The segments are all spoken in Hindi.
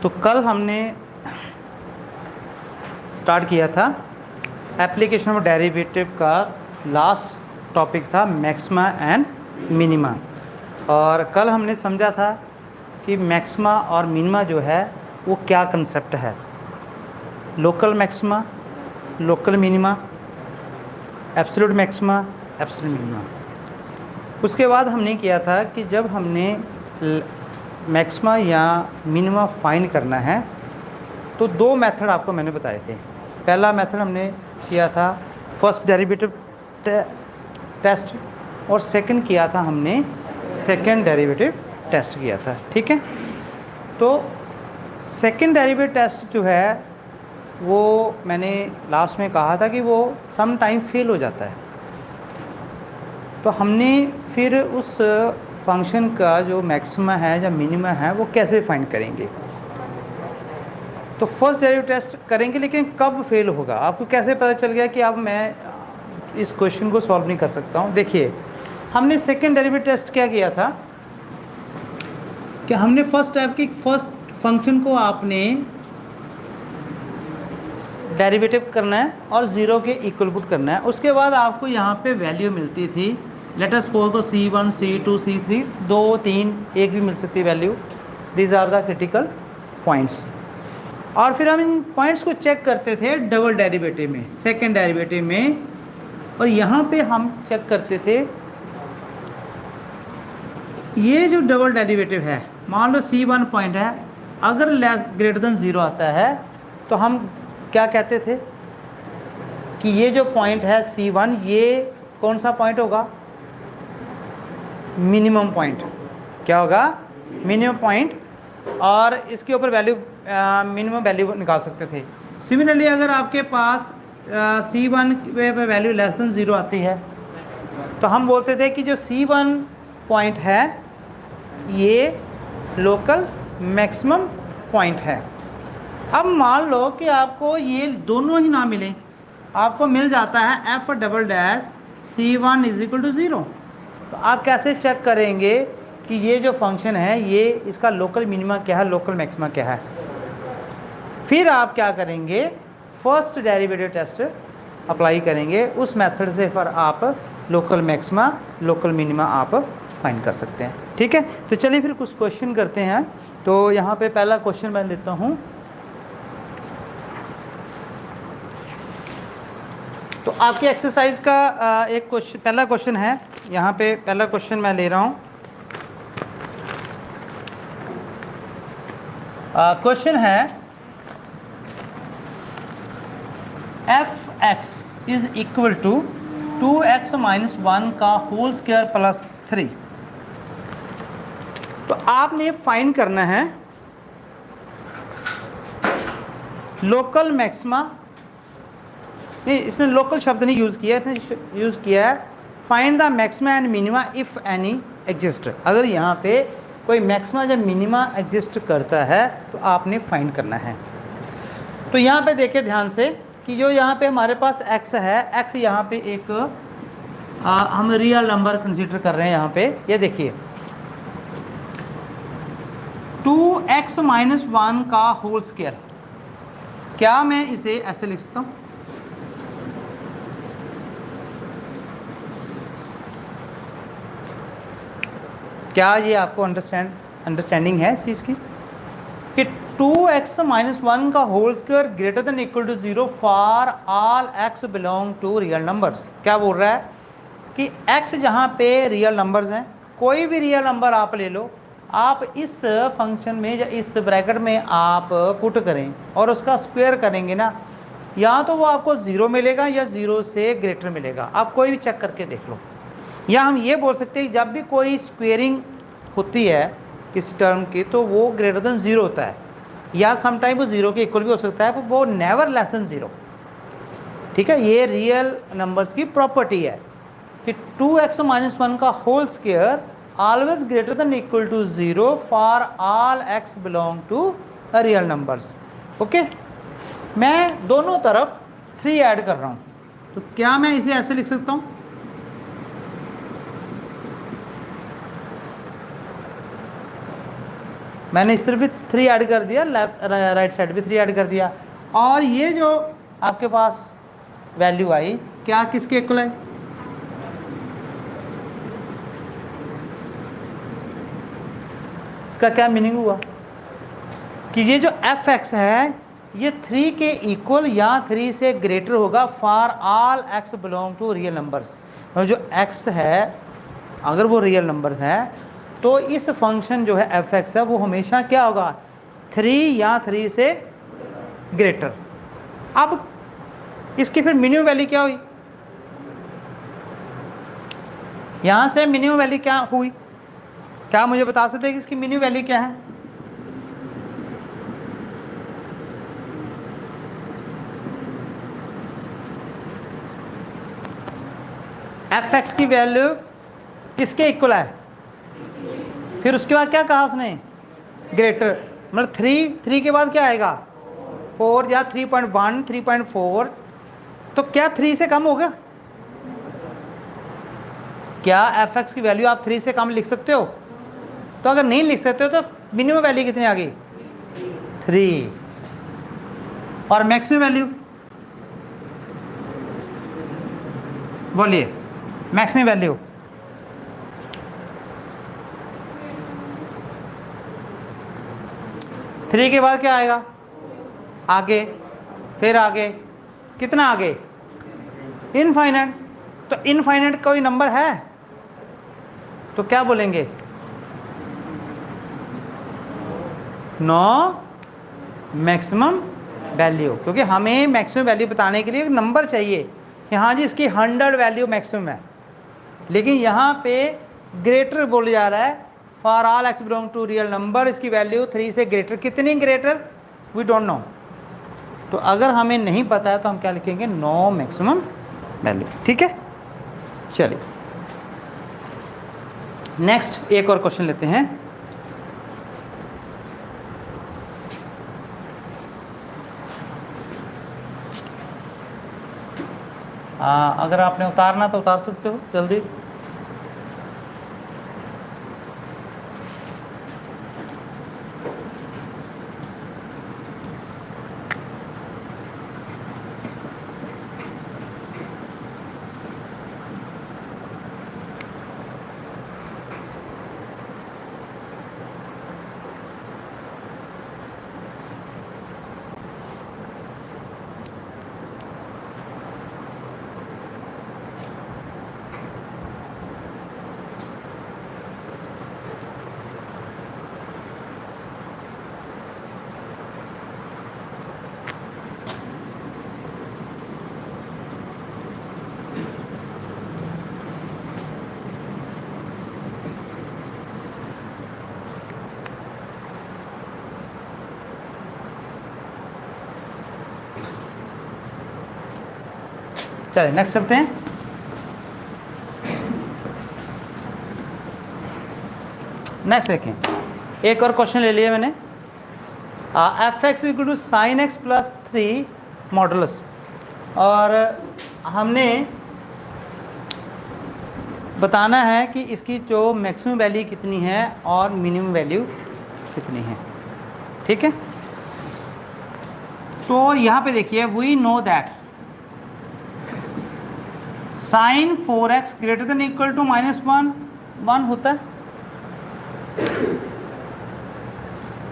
तो कल हमने स्टार्ट किया था एप्लीकेशन ऑफ डेरिवेटिव का। लास्ट टॉपिक था मैक्सिमा एंड मिनिमा, और कल हमने समझा था कि मैक्सिमा और मिनिमा जो है वो क्या कंसेप्ट है। Local maxima, local minima, absolute maxima, absolute minima. उसके बाद हमने किया था कि जब हमने मैक्सिमा या मिनिमा फाइंड करना है तो दो मेथड आपको मैंने बताए थे। पहला मेथड हमने किया था फर्स्ट डेरिवेटिव टेस्ट, और सेकंड किया था हमने सेकंड डेरिवेटिव टेस्ट किया था। ठीक है, तो सेकंड डेरिवेटिव टेस्ट जो है वो मैंने लास्ट में कहा था कि वो सम टाइम फेल हो जाता है। तो हमने फिर उस फंक्शन का जो मैक्सिमा है या मिनिमा है वो कैसे फाइंड करेंगे। तो फर्स्ट डेरिवेटिव टेस्ट करेंगे, लेकिन कब फेल होगा आपको कैसे पता चल गया कि अब मैं इस क्वेश्चन को सॉल्व नहीं कर सकता हूँ। देखिए, हमने सेकंड डेरिवेटिव टेस्ट क्या किया था कि हमने फर्स्ट फंक्शन को आपने डेरिवेटिव करना है और ज़ीरो के इक्वल पुट करना है। उसके बाद आपको यहाँ पे वैल्यू मिलती थी, लेट अस सपोज को C1, C2, C3, 2, 3, एक भी मिल सकती है value. These are the critical points. और फिर हम इन पॉइंट्स को चेक करते थे डबल डेरिवेटिव में, सेकंड डेरिवेटिव में, और यहाँ पे हम चेक करते थे ये जो डबल डेरिवेटिव है, मान लो C1 पॉइंट है, अगर लेस ग्रेटर देन 0 आता है तो हम क्या कहते थे कि ये जो पॉइंट है C1, ये कौन सा पॉइंट होगा? Minimum point. क्या होगा? Minimum point. और इसके ऊपर वैल्यू मिनिमम वैल्यू निकाल सकते थे। सिमिलरली अगर आपके पास C1 पे वैल्यू लेस देन 0 आती है तो हम बोलते थे कि जो C1 पॉइंट है ये लोकल मैक्सिमम पॉइंट है। अब मान लो कि आपको ये दोनों ही ना मिले, आपको मिल जाता है f double dash C1 is equal to 0, तो आप कैसे चेक करेंगे कि ये जो फंक्शन है ये इसका लोकल मिनिमा क्या है, लोकल मैक्सिमा क्या है? फिर आप क्या करेंगे, फर्स्ट डेरिवेटिव टेस्ट अप्लाई करेंगे। उस मेथड से फिर आप लोकल मैक्सिमा, लोकल मिनिमा आप फाइंड कर सकते हैं। ठीक है, तो चलिए फिर कुछ क्वेश्चन करते हैं। तो यहाँ पे पहला क्वेश्चन मैं लेता हूँ। तो आपकी एक्सरसाइज का एक क्वेश्चन, पहला क्वेश्चन है यहाँ पे। पहला क्वेश्चन मैं ले रहा हूँ। क्वेश्चन है f(x) is equal to 2x minus 1 का होल स्क्वायर प्लस 3। तो आपने फाइंड करना है लोकल मैक्सिमा। नहीं, इसने लोकल शब्द नहीं यूज़ किया, इसने यूज़ किया है find the maxima and minima if any exist. अगर यहाँ पे कोई मैक्सिमा या मिनिमा एग्जिस्ट करता है तो आपने फाइंड करना है। तो यहाँ पे देखिए ध्यान से कि जो यहाँ पे हमारे पास x है, x यहाँ पे एक हम रियल नंबर कंसीडर कर रहे हैं। यहाँ पे ये देखिए 2x माइनस 1 का होल स्क्वायर। क्या मैं इसे ऐसे लिख सकता हूँ? क्या ये आपको अंडरस्टैंडिंग है इस चीज़ की कि 2x माइनस 1 का whole square greater than equal to 0 for all x belong to real numbers. क्या बोल रहा है कि x जहाँ पे रियल नंबर्स हैं, कोई भी रियल नंबर आप ले लो, आप इस फंक्शन में या इस ब्रैकेट में आप पुट करें और उसका स्क्वायर करेंगे ना, या तो वो आपको 0 मिलेगा या 0 से ग्रेटर मिलेगा। आप कोई भी चेक करके देख लो। या हम ये बोल सकते हैं जब भी कोई स्क्वेयरिंग होती है किसी टर्म की तो वो ग्रेटर देन 0 होता है, या समटाइम वो 0 के इक्वल भी हो सकता है, वो नेवर लेस देन 0। ठीक है, ये रियल नंबर्स की प्रॉपर्टी है कि 2x माइनस 1 का whole square always greater than equal to 0 for all x belong to real numbers. Okay, मैं दोनों तरफ 3 ऐड कर रहा हूँ, तो क्या मैं इसे ऐसे लिख सकता हूँ? मैंने इस तरफ भी 3 ऐड कर दिया, लेफ्ट राइट साइड भी 3 ऐड कर दिया, और ये जो आपके पास वैल्यू आई क्या किसके इक्वल है? इसका क्या मीनिंग हुआ कि ये जो एफ एक्स है ये 3 के इक्वल या 3 से ग्रेटर होगा for all x belong to real numbers. और जो एक्स है अगर वो रियल नंबर है तो इस फंक्शन जो है एफ एक्स है वो हमेशा क्या होगा? 3 या 3 से ग्रेटर। अब इसकी फिर मिनिमम वैल्यू क्या हुई? यहां से मिनिमम वैल्यू क्या हुई? क्या मुझे बता सकते हैं कि इसकी मिनिमम वैल्यू क्या है? एफ एक्स की वैल्यू किसके इक्वल है? फिर उसके बाद क्या कहा उसने? ग्रेटर। मतलब 3 के बाद क्या आएगा? 4 या 3.1 3.4। तो क्या 3 से कम होगा? क्या एफ एक्स की वैल्यू आप 3 से कम लिख सकते हो? तो अगर नहीं लिख सकते हो तो मिनिमम वैल्यू कितनी आ गई? 3। और मैक्सिमम वैल्यू बोलिए, मैक्सिमम वैल्यू थ्री के बाद क्या आएगा? आगे, फिर आगे, कितना आगे? इनफाइनाइट। तो इनफाइनाइट कोई नंबर है तो क्या बोलेंगे? नो मैक्सिमम वैल्यू, क्योंकि हमें मैक्सिमम वैल्यू बताने के लिए एक नंबर चाहिए कि हाँ जी इसकी 100 वैल्यू मैक्सिमम है, लेकिन यहाँ पे ग्रेटर बोला जा रहा है for all x belong to real number, इसकी वैल्यू 3 से ग्रेटर। कितनी ग्रेटर? We don't know. तो अगर हमें नहीं पता है तो हम क्या लिखेंगे? No maximum value. ठीक है, चलिए नेक्स्ट एक और क्वेश्चन लेते हैं। अगर आपने उतारना तो उतार सकते हो जल्दी। चलिए नेक्स्ट चलते हैं। नेक्स्ट देखें, एक और क्वेश्चन ले लिया मैंने। F x equal to sine x plus 3 modulus, और हमने बताना है कि इसकी जो मैक्सिमम वैल्यू कितनी है और मिनिमम वैल्यू कितनी है। ठीक है, तो यहाँ पे देखिए we know that sine 4x greater than equal to -1 होता है।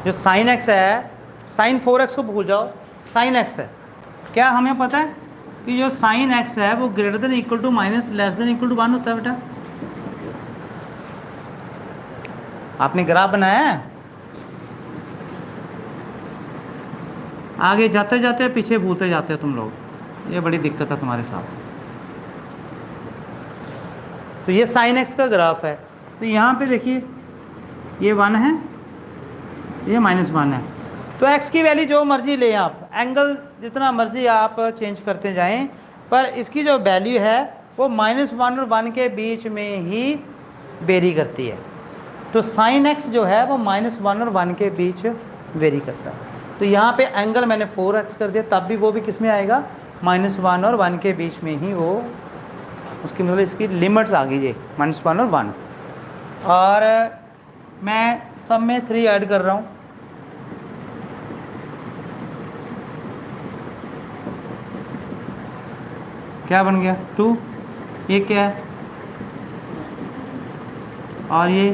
जो साइन x है, साइन 4x को भूल जाओ, साइन x है। क्या हमें पता है कि जो साइन x है वो greater than equal to minus less than equal to 1 होता है बेटा? आपने ग्राफ बनाया है? आगे जाते जाते पीछे भूलते जाते हो तुम लोग, ये बड़ी दिक्कत है तुम्हारे साथ। तो ये साइन एक्स का ग्राफ है, तो यहाँ पे देखिए ये 1 है, ये -1 है। तो x की वैल्यू जो मर्जी लें आप, एंगल जितना मर्जी आप चेंज करते जाएं, पर इसकी जो वैल्यू है वो -1 और 1 के बीच में ही वेरी करती है। तो साइन x जो है वो -1 और 1 के बीच वेरी करता है। तो यहाँ पे एंगल मैंने 4x कर दिया, तब भी वो भी किस में आएगा? -1 और 1 के बीच में ही वो, उसकी मतलब इसकी लिमिट्स आ गई ये -1 और 1। और मैं सब में 3 ऐड कर रहा हूँ, क्या बन गया 2, ये क्या है और ये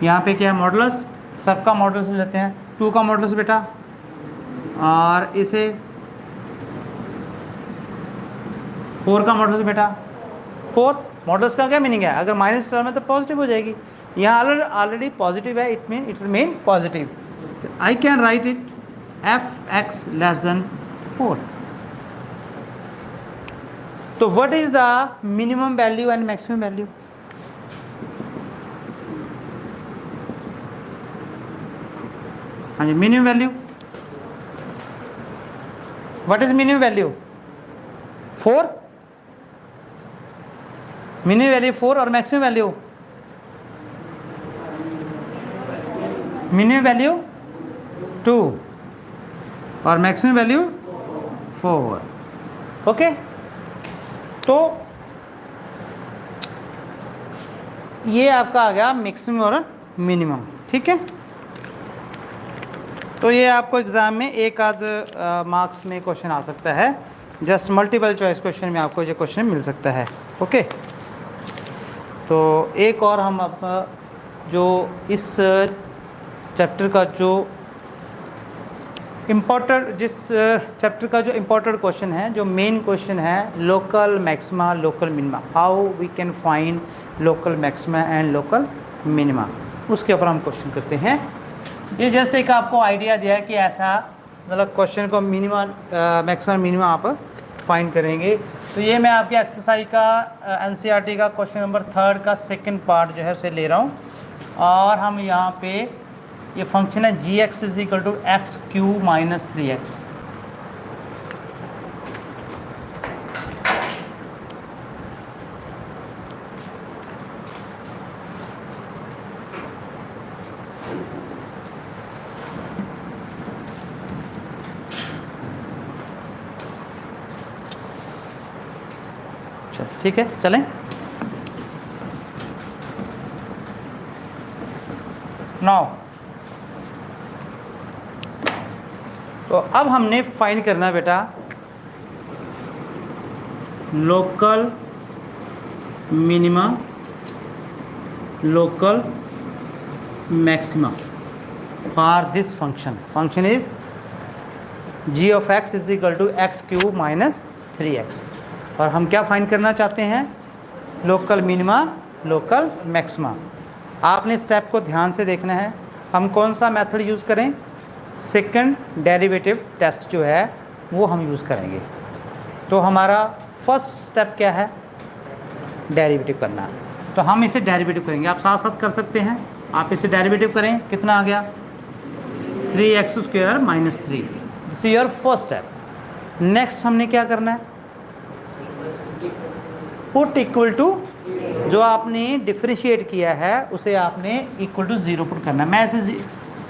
यहाँ पे क्या है मॉडुलस, सबका मॉडुलस लेते हैं 2 का मॉडुलस बेटा, और इसे 4 का मॉडुलस बेटा। 4 मॉडुलस का क्या मीनिंग है, अगर माइनस टर्म है तो पॉजिटिव हो जाएगी, यहाँ ऑलरेडी पॉजिटिव है, it remain positive, I can write it f x less than 4। तो what is the minimum value and maximum value? हाँ जी, minimum value, what is minimum value 4, minimum value 4 और मैक्सिमम वैल्यू, मिनिमम वैल्यू 2 और मैक्सिमम वैल्यू 4। ओके, तो ये आपका आ गया मैक्सिमम और मिनिमम। ठीक है, तो ये आपको एग्ज़ाम में एक आध मार्क्स में क्वेश्चन आ सकता है, जस्ट मल्टीपल चॉइस क्वेश्चन में आपको ये क्वेश्चन मिल सकता है। ओके, तो एक और हम अब जो इस चैप्टर का जो इम्पोर्टेंट, जिस चैप्टर का जो इम्पोर्टेंट क्वेश्चन है, जो मेन क्वेश्चन है, local maxima local minima, how we can find local maxima and local minima, उसके ऊपर हम क्वेश्चन करते हैं। ये जैसे एक आपको आइडिया दिया है कि ऐसा मतलब क्वेश्चन को मिनिमा मैक्सिमा मिनिमा आप फाइंड करेंगे। तो ये मैं आपके एक्सरसाइज का एनसीईआरटी का क्वेश्चन नंबर 3 का सेकंड पार्ट जो है उसे ले रहा हूँ, और हम यहाँ पे ये फंक्शन है g x is equal to x cube minus 3x। ठीक है, चलें। नाउ तो अब हमने फाइंड करना है बेटा local minima local maxima for this function is g of x is equal to x cube minus 3x, और हम क्या फाइंड करना चाहते हैं लोकल मिनिमा लोकल मैक्सिमा। आपने स्टेप को ध्यान से देखना है, हम कौन सा मेथड यूज़ करें, सेकंड डेरिवेटिव टेस्ट जो है वो हम यूज़ करेंगे। तो हमारा फर्स्ट स्टेप क्या है, डेरिवेटिव करना, तो हम इसे डेरिवेटिव करेंगे। आप साथ साथ कर सकते हैं, आप इसे डेरिवेटिव करें, कितना आ गया 3x² minus 3, this is your first step. Next हमने क्या करना है, पुट इक्वल टू, जो आपने डिफ्रेंशिएट किया है उसे आपने इक्वल टू 0 पुट करना है। मैं इसे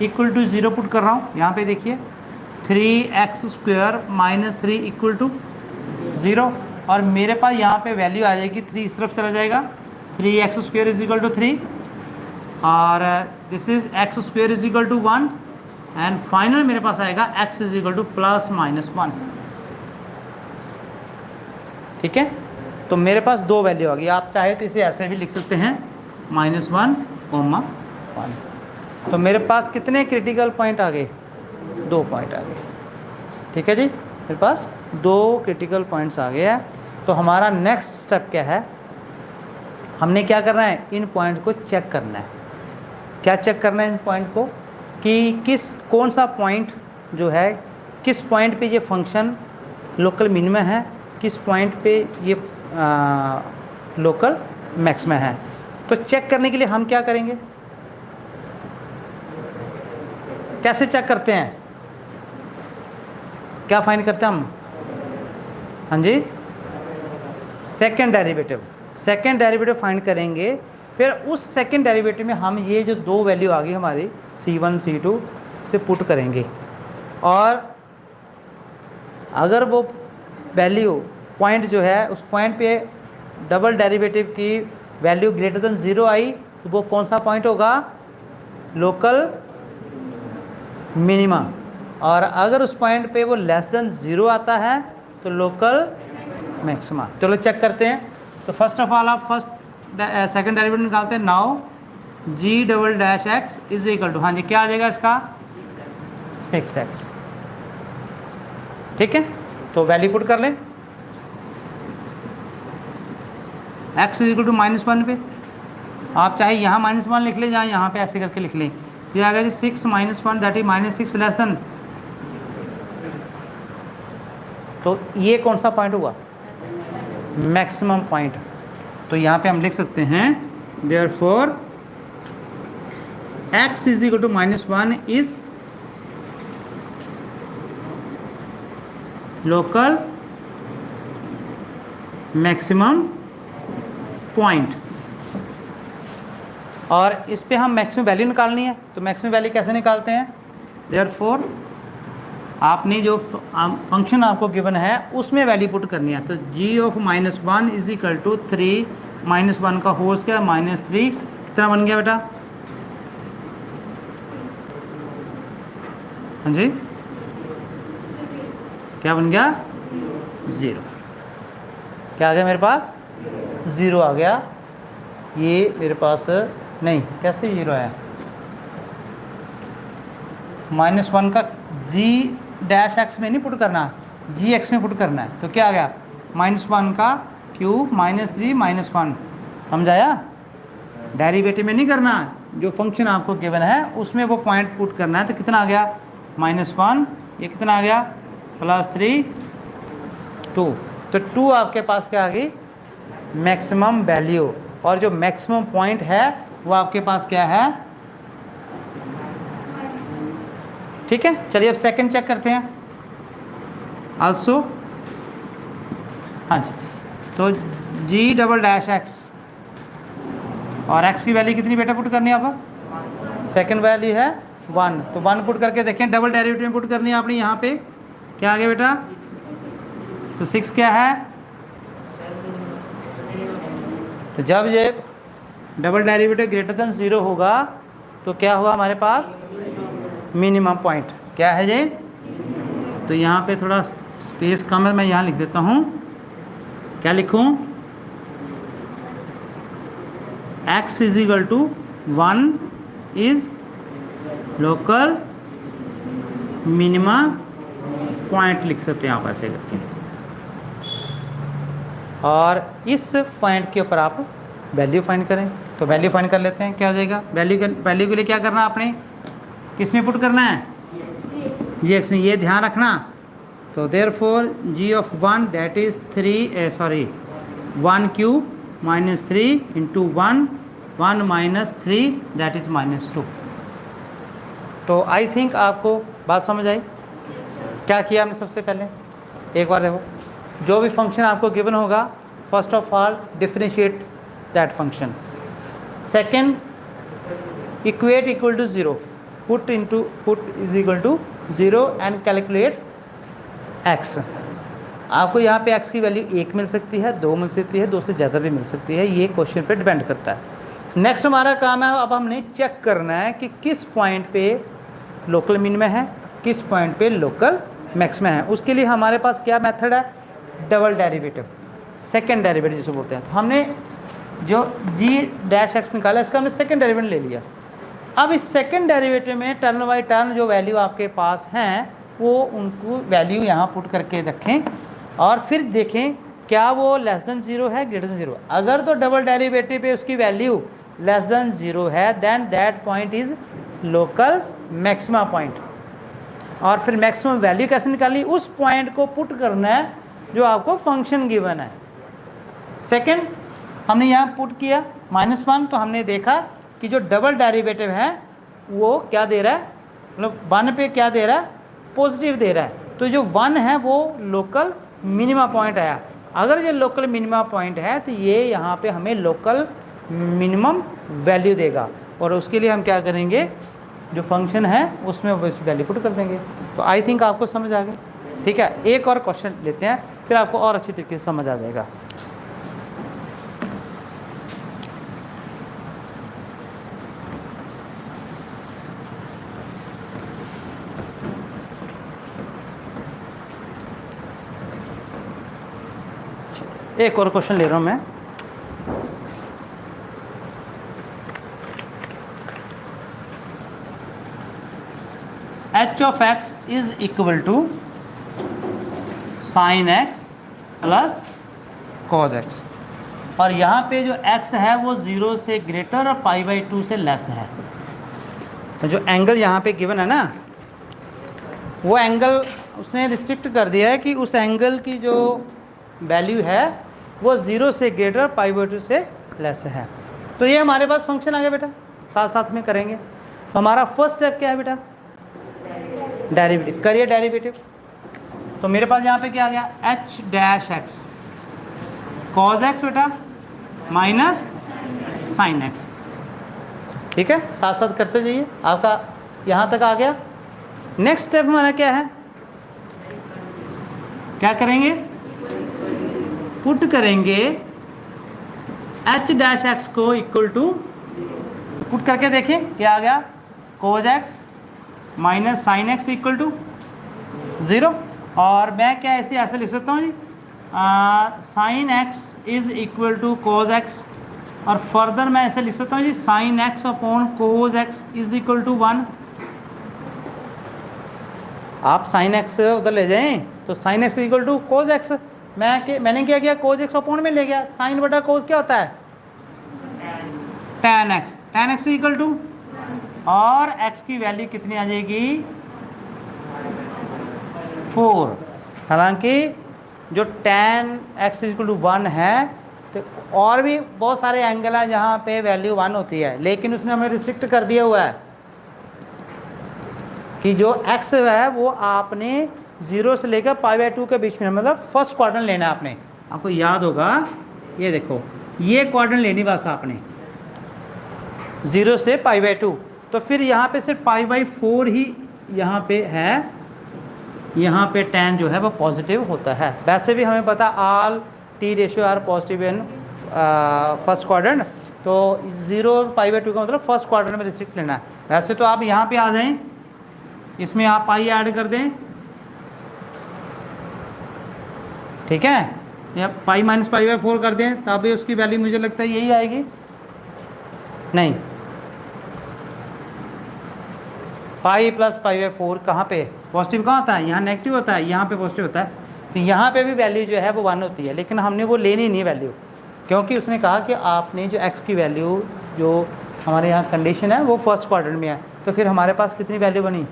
इक्वल टू 0 पुट कर रहा हूँ, यहाँ पे देखिए 3x² माइनस 3 इक्वल टू 0, और मेरे पास यहाँ पे वैल्यू आ जाएगी 3 इस तरफ चला जाएगा, 3x² इज इक्वल टू 3, और this is x² is equal to 1, and final मेरे पास आएगा x is equal to plus minus 1। ठीक है, तो मेरे पास 2 वैल्यू आ गई। आप चाहे तो इसे ऐसे भी लिख सकते हैं -1, 1। तो मेरे पास कितने क्रिटिकल पॉइंट आ गए, 2 पॉइंट आ गए। ठीक है जी, मेरे पास 2 क्रिटिकल पॉइंट्स आ गए हैं। तो हमारा नेक्स्ट स्टेप क्या है, हमने क्या करना है, इन पॉइंट को चेक करना है। क्या चेक करना है इन पॉइंट को, कि कौन सा पॉइंट जो है, किस पॉइंट पे ये फंक्शन लोकल मिनिमा है, किस पॉइंट पे ये लोकल मैक्सिमा है। तो चेक करने के लिए हम क्या करेंगे, कैसे चेक करते हैं, क्या फाइंड करते हैं हम, हाँ जी सेकेंड डेरिवेटिव फाइंड करेंगे। फिर उस सेकेंड डेरिवेटिव में हम ये जो 2 वैल्यू आ गई हमारी C1 C2 से पुट करेंगे, और अगर वो वैल्यू पॉइंट जो है उस पॉइंट पे डबल डेरिवेटिव की वैल्यू ग्रेटर देन 0 आई तो वो कौन सा पॉइंट होगा? Local minima. और अगर उस पॉइंट पे वो लेस देन 0 आता है तो लोकल मैक्सिमा। चलो चेक करते हैं। तो फर्स्ट ऑफ ऑल आप सेकंड डेरिवेटिव निकालते हैं। Now g double dash x is equal to, हाँ जी क्या आ जाएगा इसका? 6x। ठीक है, तो वैल्यू पुट कर लें। x इज इक्वल टू -1 पे आप चाहे यहाँ -1 लिख लें, यहाँ पे ऐसे करके लिख लें। ये आ गया जी 6 - 1 दैट इज -6 लेस देन। तो ये कौन सा पॉइंट हुआ? Maximum point. तो यहाँ पे हम लिख सकते हैं therefore x is equal to -1 is local maximum point. और इस पे हम मैक्सिमम वैल्यू निकालनी है। तो मैक्सिमम वैल्यू कैसे निकालते हैं? देयरफॉर आपने जो फंक्शन आपको गिवन है उसमें वैल्यू पुट करनी है। तो g of -1 is equal to 3 -1 का होल स्क्वायर -3 कितना बन गया बेटा? हाँ जी क्या बन गया? 0। क्या आ गया मेरे पास? 0 आ गया। ये मेरे पास नहीं, कैसे 0 आया? -1 का g डैश x में नहीं पुट करना, जी एक्स में पुट करना है। तो क्या आ गया? -1 का क्यूब -3 -1। समझाया? डेरिवेटिव में नहीं करना, जो फंक्शन आपको गिवन है उसमें वो पॉइंट पुट करना है। तो कितना आ गया? -1, ये कितना आ गया? +3 2। तो 2 आपके पास क्या आ गई? Maximum value. और जो मैक्सिमम पॉइंट है वो आपके पास क्या है? ठीक है, चलिए अब सेकंड चेक करते हैं आल्सो। हाँ जी, तो g डबल डैश x और x की वैल्यू कितनी बेटा पुट करनी है आप? सेकंड वैल्यू है 1। तो 1 पुट करके देखें, डबल डेरिवेटिव में पुट करनी है आपने। यहाँ पे क्या आ गया बेटा? तो 6 क्या है? तो जब ये डबल डेरिवेटिव ग्रेटर देन 0 होगा तो क्या होगा हमारे पास? Minimum point. क्या है ये? तो यहाँ पे थोड़ा स्पेस कम है, मैं यहाँ लिख देता हूँ। क्या लिखूँ? x is equal to 1 is local minima point लिख सकते हैं आप ऐसे करके। और इस पॉइंट के ऊपर आप वैल्यू फाइंड करें। तो वैल्यू फाइंड कर लेते हैं। क्या हो जाएगा? वैल्यू के लिए क्या करना आपने? किस में पुट करना है? जी एक्स में। ये ध्यान रखना। तो therefore g of 1 that is 1 cube -3 into 1 -3 that is -2। तो आई थिंक आपको बात समझ आई। क्या किया हमने? सबसे पहले एक बार देखो, जो भी फंक्शन आपको गिवन होगा first of all differentiate that function. Second, equate equal to 0, put is equal to 0 and calculate x। आपको यहाँ पे x की वैल्यू 1 मिल सकती है, 2 मिल सकती है, 2 से ज़्यादा भी मिल सकती है। ये क्वेश्चन पे डिपेंड करता है। नेक्स्ट हमारा काम है, अब हमने चेक करना है कि किस पॉइंट पे लोकल मिनिमा है, किस पॉइंट पे लोकल मैक्सिमा है। उसके लिए हमारे पास क्या मेथड है? डबल डेरिवेटिव, सेकेंड डेरिवेटिव जिसे बोलते हैं। तो हमने जो g डैश x निकाला, इसका हमने सेकेंड डेरिवेटिव ले लिया। अब इस सेकेंड डेरिवेटिव में टर्न बाई टर्न जो वैल्यू आपके पास हैं वो उनको वैल्यू यहाँ पुट करके रखें और फिर देखें क्या वो लेस देन 0 है, ग्रेटर देन 0। अगर तो डबल डेरिवेटिव पे उसकी वैल्यू लेस देन 0 है then that point is local maxima point. और फिर मैक्सिमम वैल्यू कैसे निकालनी? उस पॉइंट को पुट करना है जो आपको फंक्शन गिवन है। सेकेंड हमने यहाँ पुट किया -1, तो हमने देखा कि जो डबल डेरिवेटिव है वो क्या दे रहा है? मतलब 1 पे क्या दे रहा है? पॉजिटिव दे रहा है। तो जो 1 है वो लोकल मिनिमा पॉइंट आया। अगर ये लोकल मिनिमा पॉइंट है तो ये यहाँ पे हमें लोकल मिनिमम वैल्यू देगा। और उसके लिए हम क्या करेंगे? जो फंक्शन है उसमें वैल्यू पुट कर देंगे। तो आई थिंक आपको समझ आ गया। ठीक है, एक और क्वेश्चन लेते हैं, फिर आपको और अच्छी तरीके से समझ आ जाएगा। एक और क्वेश्चन ले रहा हूँ मैं। H of x is equal to sine x plus cos x, और यहाँ पे जो x है वो 0 से ग्रेटर और π/2 से लेस है। तो जो एंगल यहाँ पे गिवन है ना, वो एंगल उसने रिस्ट्रिक्ट कर दिया है कि उस एंगल की जो वैल्यू है वो 0 से ग्रेटर π/2 से लेस है। तो ये हमारे पास फंक्शन आ गया बेटा, साथ साथ में करेंगे। तो हमारा फर्स्ट स्टेप क्या है बेटा? डेरिवेटिव करिए, डेरिवेटिव। तो मेरे पास यहाँ पे क्या आ गया? H dash x cos x बेटा माइनस साइन एक्स। ठीक है, साथ साथ करते जाइए, आपका यहाँ तक आ गया। नेक्स्ट स्टेप हमारा क्या है? क्या करेंगे? पुट करेंगे एच डैश एक्स को इक्वल टू, पुट करके देखें क्या आ गया? Cos x minus sine x equal to 0। और मैं क्या ऐसे लिख सकता हूँ जी, sine x is equal to cos x, और फर्दर मैं ऐसे लिख सकता हूँ जी sine x upon cos x is equal to 1। आप साइन एक्स उधर ले जाएं तो sine x equal to cos x, मैंने क्या किया? कोज एक्स अपॉन में ले गया। साइन बटा कोज क्या होता है? tan x, tan x equal to, और x की वैल्यू कितनी आ जाएगी? 4। हालांकि जो tan x इक्वल टू 1 है, तो और भी बहुत सारे एंगल हैं जहाँ पे वैल्यू 1 होती है, लेकिन उसने हमें रिस्ट्रिक्ट कर दिया हुआ है कि जो x है वो आपने 0 से लेकर π/2 के बीच में, मतलब फर्स्ट क्वाड्रेंट लेना है आपने। आपको याद होगा, ये देखो, ये क्वाड्रेंट लेनी बस आपने 0 से π/2। तो फिर यहाँ पे सिर्फ π/4 ही यहाँ पे है, यहाँ पे tan जो है वो पॉजिटिव होता है। वैसे भी हमें पता all t ratio are positive in first quadrant, तो 0 और π/2 का मतलब फर्स्ट क्वाड्रेंट में रिस्ट्रिक्ट लेना है। वैसे तो आप यहाँ पे आ जाएं, इसमें आप पाई ऐड कर दें, ठीक है, या पाई माइनस π/4 कर दें, तब भी उसकी वैल्यू मुझे लगता है यही आएगी। नहीं, पाई प्लस π/4 कहाँ पे पॉजिटिव कहाँ होता है? यहाँ नेगेटिव होता है, यहाँ पे पॉजिटिव होता है। तो यहाँ पे भी वैल्यू जो है वो 1 होती है, लेकिन हमने वो लेनी नहीं वैल्यू, क्योंकि उसने कहा कि आपने जो x की वैल्यू जो हमारे यहाँ कंडीशन है वो फर्स्ट क्वाड्रेंट में है। तो फिर हमारे पास कितनी वैल्यू बनी?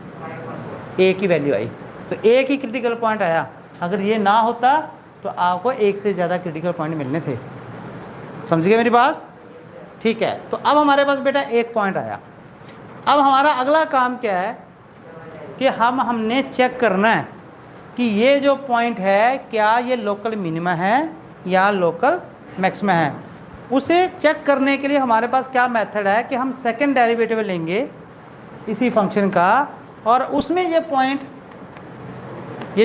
a की वैल्यू आई। तो एक ही क्रिटिकल पॉइंट आया, अगर ये ना होता तो आपको एक से ज़्यादा क्रिटिकल पॉइंट मिलने थे। समझ गए मेरी बात? ठीक है, तो अब हमारे पास बेटा एक पॉइंट आया। अब हमारा अगला काम क्या है कि हमने चेक करना है कि ये जो पॉइंट है क्या ये लोकल मिनिमा है या लोकल मैक्सिमा है। उसे चेक करने के लिए हमारे पास क्या मेथड है कि हम सेकंड डेरिवेटिव लेंगे इसी फंक्शन का, और उसमें ये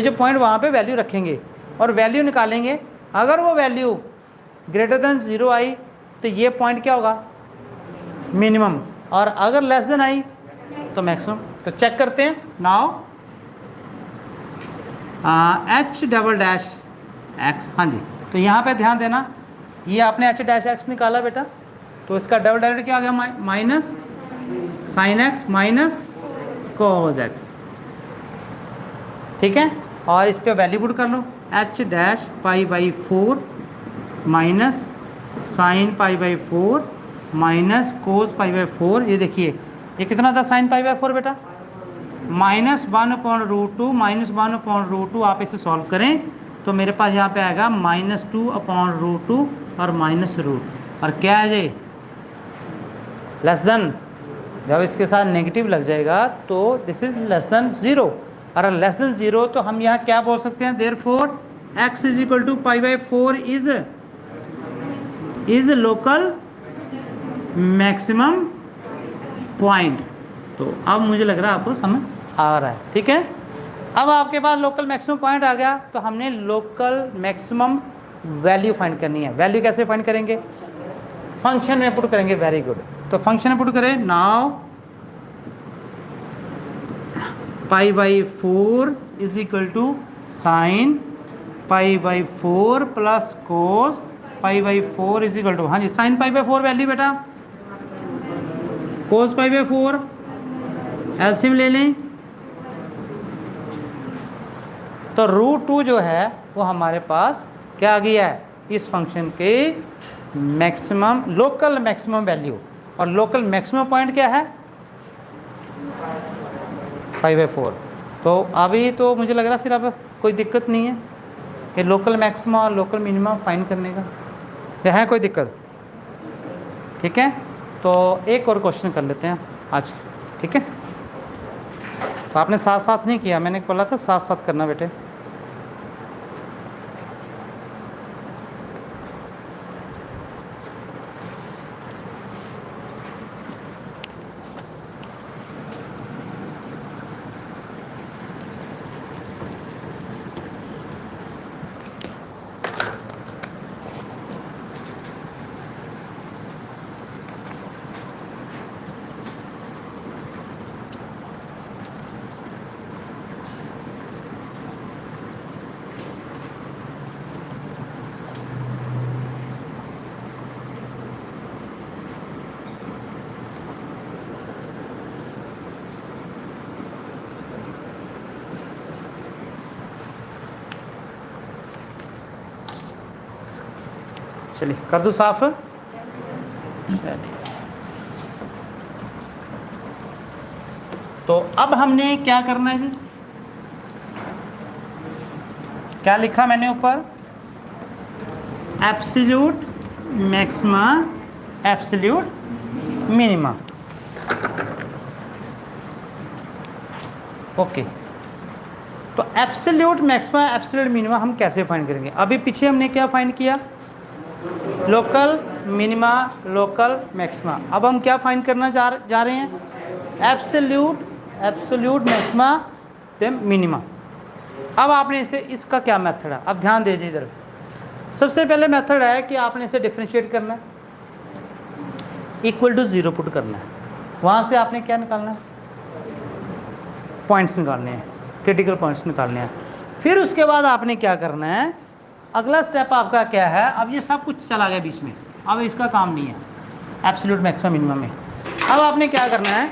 जो पॉइंट वहाँ पे वैल्यू रखेंगे और वैल्यू निकालेंगे। अगर वो वैल्यू ग्रेटर देन 0 आई तो ये पॉइंट क्या होगा? मिनिमम, और अगर लेस देन आई तो मैक्सिमम। तो चेक करते हैं now, H double dash x, हाँ जी। तो यहाँ पे ध्यान देना, ये आपने एच डैश एक्स निकाला बेटा, तो इसका डबल डेरिवेटिव क्या आ गया? Minus sine x minus cos x, ठीक है। और इस पर वैल्यू पुट कर लो, h dash π/4 minus sine π/4 minus cos π/4। ये देखिए ये कितना था साइन π/4 बेटा? -1/√2, -1/√2। आप इसे सॉल्व करें तो मेरे पास यहाँ पे आएगा -2/√2 और माइनस रूट, और क्या है ये? Less than. जब इसके साथ नेगेटिव लग जाएगा तो दिस इज लेस देन 0, और लेस देन 0 तो हम यहाँ क्या बोल सकते हैं? Therefore x is equal to π/4 is local maximum point. तो अब मुझे लग रहा है आपको समझ आ रहा है, ठीक है। अब आपके पास लोकल मैक्सिमम पॉइंट आ गया, तो हमने लोकल मैक्सिमम वैल्यू फाइंड करनी है। वैल्यू कैसे फाइंड करेंगे? फंक्शन में पुट करेंगे। Very good. तो फंक्शन में पुट करें, now π/4 is equal to sine pi by 4 plus cos pi by 4 is equal to, हाँ जी, साइन पाई बाई 4 वैल्यू बेटा, कोस पाई बाई 4, एलसीएम ले लें तो √2 जो है वो हमारे पास क्या आ गया है, इस फंक्शन के मैक्सिमम, लोकल मैक्सिमम वैल्यू, और लोकल मैक्सिमम पॉइंट क्या है, पाई बाई 4। तो अभी तो मुझे लग रहा है फिर अब कोई दिक्कत नहीं है ये लोकल मैक्सिमा और लोकल मिनिमा फाइंड करने का, या है कोई दिक्कत? ठीक है, तो एक और क्वेश्चन कर लेते हैं आज, ठीक है। तो आपने साथ साथ नहीं किया, मैंने बोला था साथ साथ करना बेटे। चलिए कर दूँ साफ। तो अब हमने क्या करना है जी, क्या लिखा मैंने ऊपर, absolute maxima absolute minima. Okay, तो एब्सोल्यूट मैक्सिमा एब्सोल्यूट मिनिमा हम कैसे फाइंड करेंगे? अभी पीछे हमने क्या फाइंड किया, लोकल मिनिमा लोकल मैक्सिमा। अब हम क्या फाइंड करना जा रहे हैं, एब्सोल्यूट मैक्सिमा मिनिमा। अब आपने इसे, इसका क्या मेथड है, अब ध्यान दीजिए इधर। सबसे पहले मेथड है कि आपने इसे डिफरेंशिएट करना है, इक्वल टू 0 पुट करना है, वहाँ से आपने क्या निकालना है, पॉइंट्स निकालने हैं, क्रिटिकल पॉइंट्स निकालने हैं। फिर उसके बाद आपने क्या करना है, अगला स्टेप आपका क्या है, अब ये सब कुछ चला गया बीच में, अब इसका काम नहीं है एब्सोल्यूट मैक्सिमम मिनिमम में। अब आपने क्या करना है,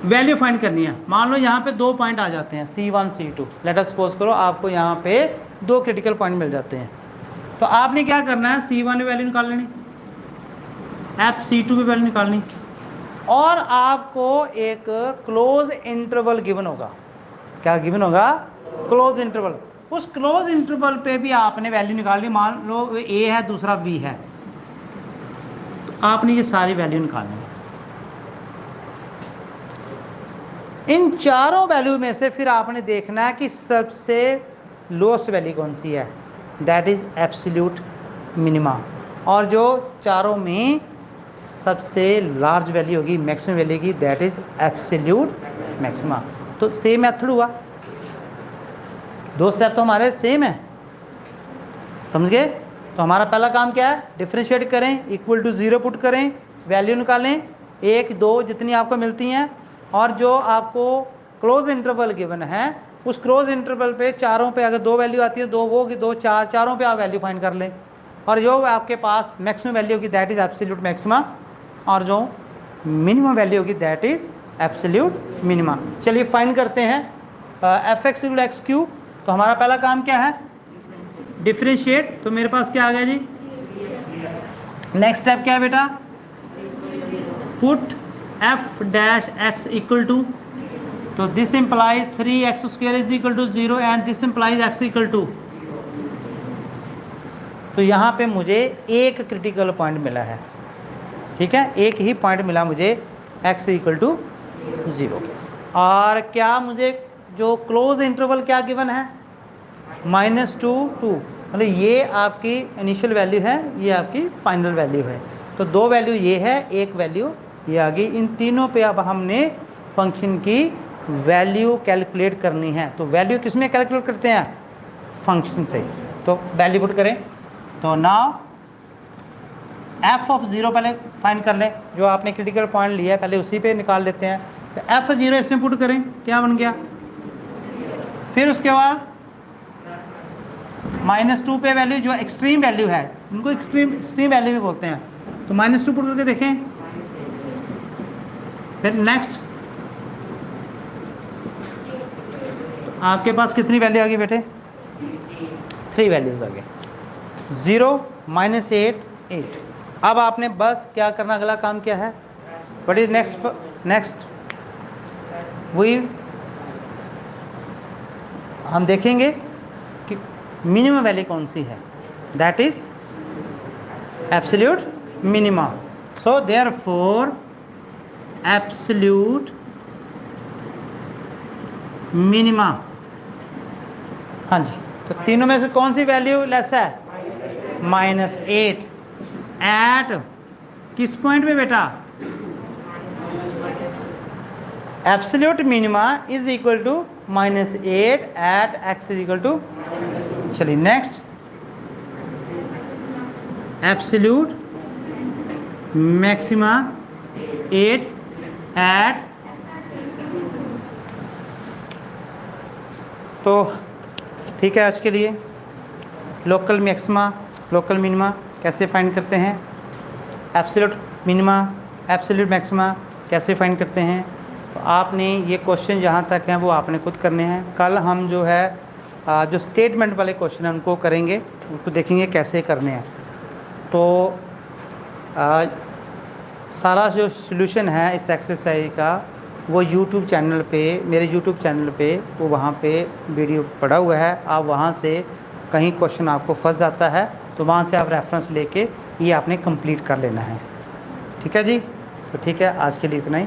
वैल्यू फाइंड करनी है। मान लो यहाँ पे 2 पॉइंट आ जाते हैं C1 C2, let us suppose करो आपको यहाँ पे 2 क्रिटिकल पॉइंट मिल जाते हैं। तो आपने क्या करना है, C1 में वैल्यू निकाल लेनी, FC2 में वैल्यू निकालनी, और आपको एक क्लोज इंटरवल गिवन होगा। क्या गिवन होगा, क्लोज इंटरवल। उस क्लोज इंटरवल पे भी आपने वैल्यू निकालनी। मान लो A है, दूसरा B है, तो आपने ये सारी वैल्यू निकालनी है। इन चारों वैल्यू में से फिर आपने देखना है कि सबसे लोएस्ट वैल्यू कौन सी है, दैट इज एब्सोल्यूट मिनिमा, और जो चारों में सबसे लार्ज वैल्यू होगी मैक्सिमम वैल्यू की, दैट इज एब्सोल्यूट मैक्सिमा। तो सेम मेथड हुआ, 2 स्टेप तो हमारे सेम है, समझ गए। तो हमारा पहला काम क्या है, डिफरेंशिएट करें, इक्वल टू 0 पुट करें, वैल्यू निकालें 1 2 जितनी आपको मिलती हैं, और जो आपको क्लोज इंटरवल गिवन है उस क्लोज इंटरवल पे चारों पे अगर 2 वैल्यू आती है, 2 वो की 2 4, चारों पे आप वैल्यू फाइंड कर लें, और जो आपके पास मैक्सिमम वैल्यू होगी दैट इज एब्सोल्यूट मैक्सिमा, और जो मिनिमम वैल्यू होगी दैट इज एब्सोल्यूट मिनिमा। चलिए फाइंड करते हैं fx = x3। तो हमारा पहला काम क्या है, डिफरेंशिएट। तो मेरे पास क्या आ गया जी, नेक्स्ट स्टेप क्या है बेटा, पुट f' x = तो this implies 3x² = 0 and this implies x = तो यहाँ पे मुझे एक क्रिटिकल पॉइंट मिला है, ठीक है, एक ही पॉइंट मिला मुझे x = 0। और क्या मुझे जो क्लोज इंटरवल क्या गिवन है, -2 2, मतलब ये आपकी इनिशियल वैल्यू है, ये आपकी फाइनल वैल्यू है। तो 2 वैल्यू ये है, एक वैल्यू ये आ गई। इन तीनों पे अब हमने फंक्शन की वैल्यू कैलकुलेट करनी है। तो वैल्यू किस में कैलकुलेट करते हैं, फंक्शन से। तो वैल्यू पुट करें, तो नाउ f(0) पहले फाइंड कर लें, जो आपने क्रिटिकल पॉइंट लिया है पहले उसी पे निकाल लेते हैं। तो f(0) इसमें पुट करें, क्या बन गया, फिर उसके बाद -2 पे वैल्यू जो एक्सट्रीम वैल्यू है, उनको एक्सट्रीम वैल्यू भी बोलते हैं। तो -2 पुट करके देखें। फिर नेक्स्ट आपके पास कितनी वैल्यू आ गई बेटे? 3 वैल्यूज़ आ गए, 0, -8, 8। अब आपने बस क्या करना, अगला काम क्या है? व्हाट इज नेक्स्ट हम देखेंगे कि मिनिमम वैल्यू कौन सी है, that is absolute minima. So therefore absolute minima, हाँ जी, तो तीनों में से कौन सी वैल्यू लेस है? -8 एट किस पॉइंट पे बेटा? Absolute minima is equal to -8 at x is equal to, चलिए नेक्स्ट, एब्सोल्यूट मैक्सिमा 8 एट, तो ठीक है, आज के लिए लोकल मैक्सिमा लोकल मिनिमा कैसे फाइंड करते हैं, एब्सोल्यूट मिनिमा एब्सोल्यूट मैक्सिमा कैसे फाइंड करते हैं। तो आपने ये क्वेश्चन जहाँ तक हैं वो आपने खुद करने हैं। कल हम जो है जो स्टेटमेंट वाले क्वेश्चन हैं उनको करेंगे, उसको देखेंगे कैसे करने हैं। तो सारा जो सॉल्यूशन है इस एक्सरसाइज का वो यूट्यूब चैनल पे, मेरे यूट्यूब चैनल पे वो वहाँ पे वीडियो पड़ा हुआ है। आप वहाँ से कहीं क्वेश्चन आपको फंस जाता है तो वहाँ से आप रेफरेंस लेके ये आपने कंप्लीट कर लेना है। ठीक है जी, तो ठीक है, आज के लिए इतना ही।